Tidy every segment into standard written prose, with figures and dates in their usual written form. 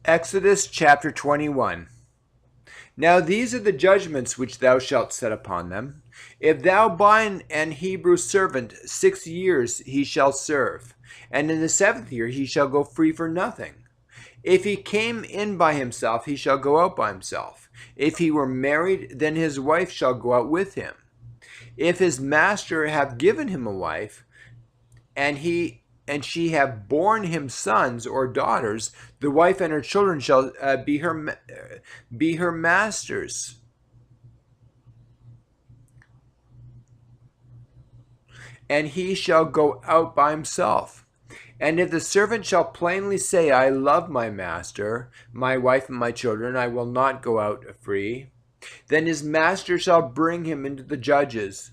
Exodus chapter 21. Now these are the judgments which thou shalt set upon them. If thou bind an Hebrew servant 6 years he shall serve, and in the seventh year he shall go free for nothing. If he came in by himself, he shall go out by himself. If he were married, then his wife shall go out with him. If his master have given him a wife, and she have borne him sons or daughters, the wife and her children shall be her masters. And he shall go out by himself. And if the servant shall plainly say, I love my master, my wife, and my children, I will not go out free, then his master shall bring him unto the judges.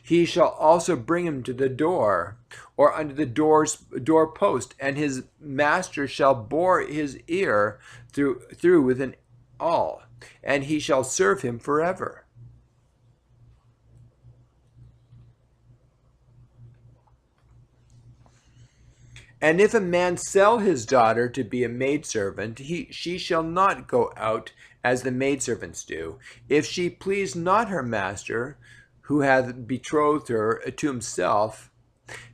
He shall also bring him to the door, or unto the doorpost, and his master shall bore his ear through with an awl, and he shall serve him forever. And if a man sell his daughter to be a maidservant, she shall not go out as the maidservants do. If she please not her master, who hath betrothed her to himself,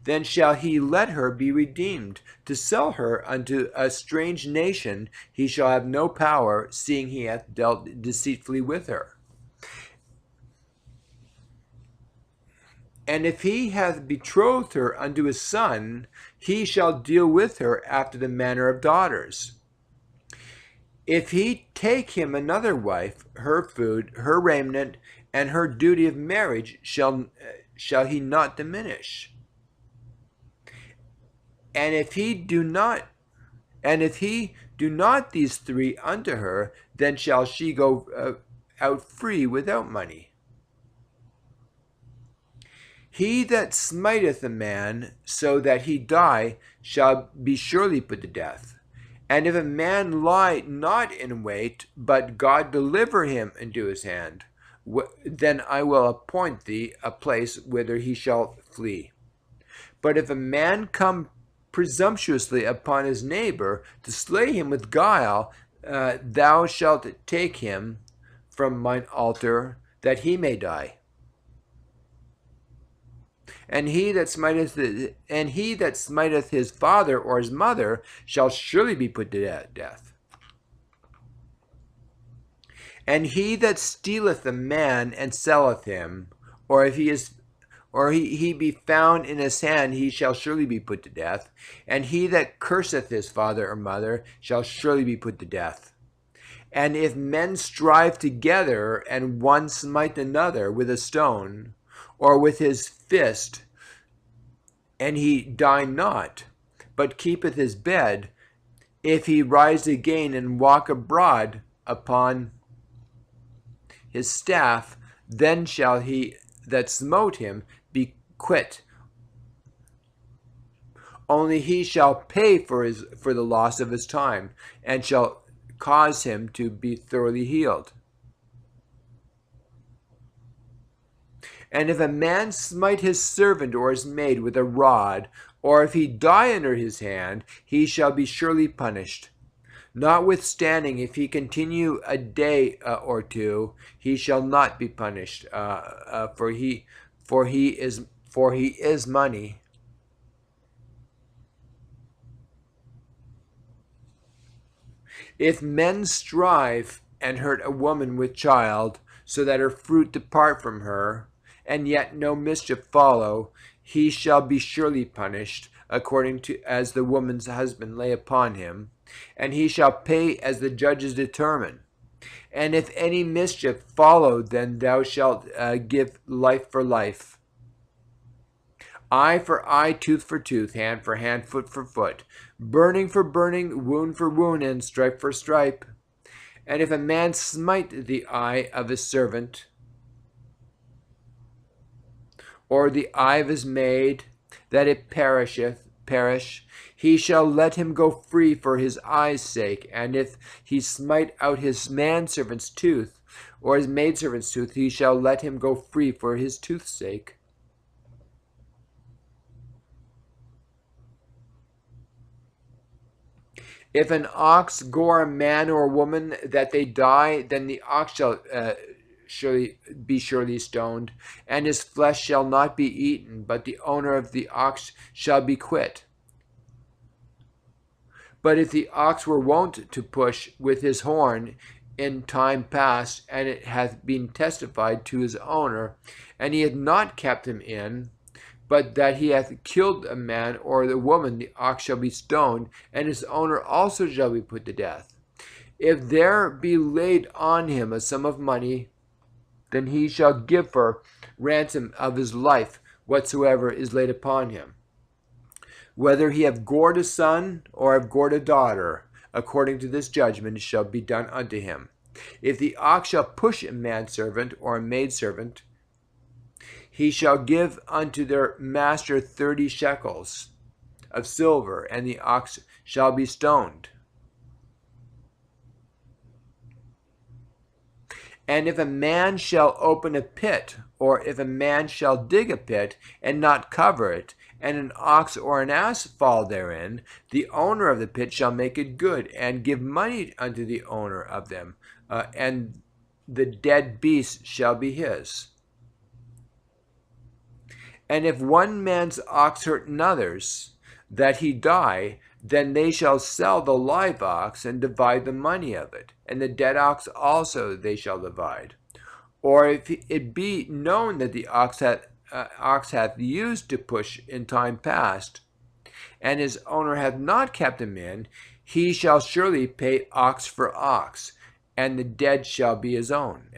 then shall he let her be redeemed. To sell her unto a strange nation he shall have no power, seeing he hath dealt deceitfully with her. And if he hath betrothed her unto his son, he shall deal with her after the manner of daughters. If he take him another wife, her food, her raiment, and her duty of marriage shall he not diminish. And if he do not these three unto her, then shall she go out free without money. He that smiteth a man so that he die shall be surely put to death. And if a man lie not in wait, but God deliver him into his hand, then I will appoint thee a place whither he shall flee. But if a man come presumptuously upon his neighbor to slay him with guile, thou shalt take him from mine altar, that he may die. And he that smiteth his father or his mother shall surely be put to death. And he that stealeth a man and selleth him, or if he be found in his hand, he shall surely be put to death. And he that curseth his father or mother shall surely be put to death. And if men strive together, and one smite another with a stone, or with his fist, and he die not, but keepeth his bed, if he rise again and walk abroad upon his staff, then shall he that smote him be quit. Only he shall pay for the loss of his time, and shall cause him to be thoroughly healed. And if a man smite his servant or his maid with a rod, or if he die under his hand, he shall be surely punished. Notwithstanding, if he continue a day or two, he shall not be punished, for he is money. If men strive and hurt a woman with child, so that her fruit depart from her, and yet no mischief follow, he shall be surely punished, according to as the woman's husband lay upon him, and he shall pay as the judges determine. And if any mischief follow, then thou shalt give life for life, eye for eye, tooth for tooth, hand for hand, foot for foot, burning for burning, wound for wound, and stripe for stripe. And if a man smite the eye of his servant, or the eye of his maid, that it perish, he shall let him go free for his eye's sake. And if he smite out his manservant's tooth, or his maidservant's tooth, he shall let him go free for his tooth's sake. If an ox gore a man or a woman that they die, then the ox shall surely stoned, and his flesh shall not be eaten, but the owner of the ox shall be quit. But if the ox were wont to push with his horn in time past, and it hath been testified to his owner, and he hath not kept him in, but that he hath killed a man or the woman, the ox shall be stoned, and his owner also shall be put to death. If there be laid on him a sum of money, then he shall give for ransom of his life whatsoever is laid upon him. Whether he have gored a son or have gored a daughter, according to this judgment shall be done unto him. If the ox shall push a manservant or a maidservant, he shall give unto their master 30 shekels of silver, and the ox shall be stoned. And if a man shall open a pit, or if a man shall dig a pit and not cover it, and an ox or an ass fall therein, the owner of the pit shall make it good, and give money unto the owner of them, and the dead beast shall be his. And if one man's ox hurt another's, that he die, then they shall sell the live ox and divide the money of it, and the dead ox also they shall divide. Or if it be known that the ox hath used to push in time past, and his owner hath not kept him in, he shall surely pay ox for ox, and the dead shall be his own.